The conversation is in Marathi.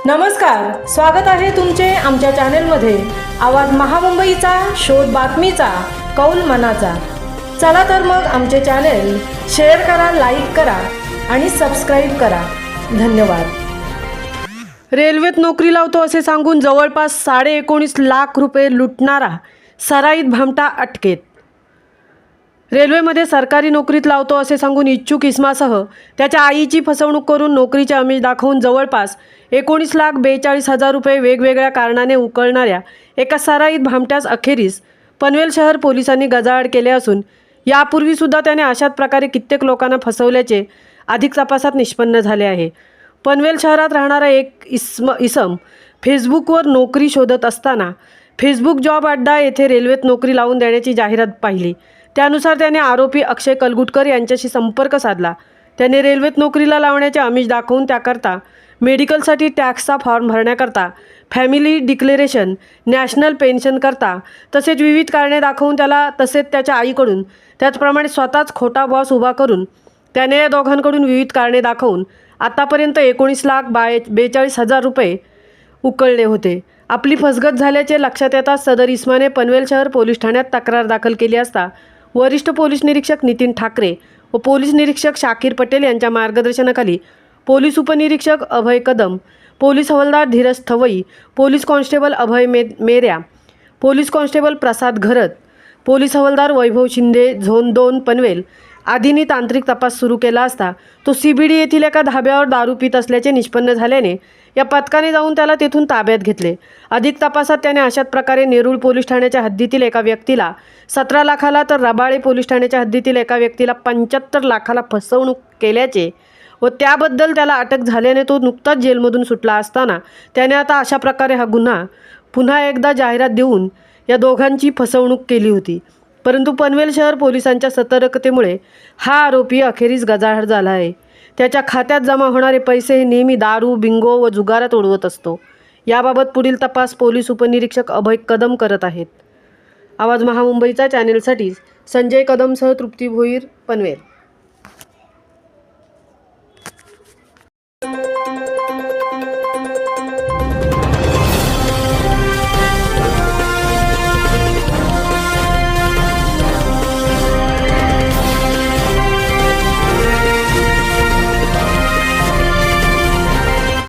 नमस्कार, स्वागत आहे तुमचे आमच्या चॅनेलमध्ये। आवाज महामुंबईचा, शोध बातमीचा, कौल मनाचा। चला तर मग आमचे चॅनेल शेअर करा, लाईक करा आणि सबस्क्राईब करा। धन्यवाद। रेल्वेत नोकरी लावतो असे सांगून जवळपास 19.5 लाख रुपये लुटणारा सराईत भामटा अटकेत। रेल्वेमध्ये सरकारी नोकरीत लावतो असे सांगून इच्छुक इसमासह त्याच्या आईची फसवणूक करून नोकरीचे आमिष दाखवून जवळपास 19,42,000 रुपये वेगवेगळ्या कारणाने उकळणाऱ्या एका सराईत भामट्यास अखेरीस पनवेल शहर पोलिसांनी गजाआड केले असून यापूर्वीसुद्धा त्याने अशाच प्रकारे कित्येक लोकांना फसवल्याचे अधिक तपासात निष्पन्न झाले आहे। पनवेल शहरात राहणारा एक इसम फेसबुकवर नोकरी शोधत असताना फेसबुक जॉब अड्डा येथे रेल्वेत नोकरी लावून देण्याची जाहिरात पाहिली। त्यानुसार त्याने आरोपी अक्षय कलगुटकर यांच्याशी संपर्क साधला। त्याने रेल्वेत नोकरीला लावण्याचे आमिष दाखवून त्याकरता मेडिकलसाठी टॅक्सचा फॉर्म भरण्याकरता, फॅमिली डिक्लेरेशन, नॅशनल पेन्शन करता तसेच विविध कारणे दाखवून त्याला तसेच त्याच्या आईकडून त्याचप्रमाणे स्वतःच खोटा बॉस उभा करून त्याने या दोघांकडून विविध कारणे दाखवून आतापर्यंत 19,42,000 रुपये उकळले होते। आपली फसगत झाल्याचे लक्षात येताच सदर इस्माने पनवेल शहर पोलीस ठाण्यात तक्रार दाखल केली असता वरिष्ठ पोलीस निरीक्षक नितीन ठाकरे व पोलीस निरीक्षक शाकीर पटेल यांच्या मार्गदर्शनाखाली पोलीस उपनिरीक्षक अभय कदम, पोलीस हवालदार धीरज थवई, पोलीस कॉन्स्टेबल अभय मेऱ्या, पोलीस कॉन्स्टेबल प्रसाद घरत, पोलीस हवालदार वैभव शिंदे झोन 2 पनवेल आदींनी तांत्रिक तपास सुरू केला असता तो CBD येथील एका धाब्यावर दारू पित असल्याचे निष्पन्न झाल्याने या पथकाने जाऊन त्याला तेथून ताब्यात घेतले। अधिक तपासात त्याने अशाच प्रकारे नेरूळ पोलीस ठाण्याच्या हद्दीतील एका व्यक्तीला 17 लाखाला तर रबाळे पोलीस ठाण्याच्या हद्दीतील एका व्यक्तीला 75 लाखाला फसवणूक केल्याचे व त्याबद्दल त्याला अटक झाल्याने तो नुकताच जेलमधून सुटला असताना त्याने आता अशा प्रकारे हा गुन्हा पुन्हा एकदा जाहिरात देऊन या दोघांची फसवणूक केली होती। परंतु पनवेल शहर पोलिसांच्या सतर्कतेमुळे हा आरोपी अखेरीस गजाआड झाला आहे। त्याच्या खात्यात जमा होणारे पैसे हे नेहमी दारू, बिंगो व जुगारात उडवत असतो। याबाबत पुढील तपास पोलीस उपनिरीक्षक अभय कदम करत आहेत। आवाज महामुंबईचा चॅनेलसाठी संजय कदमसह तृप्ती भोईर, पनवेल।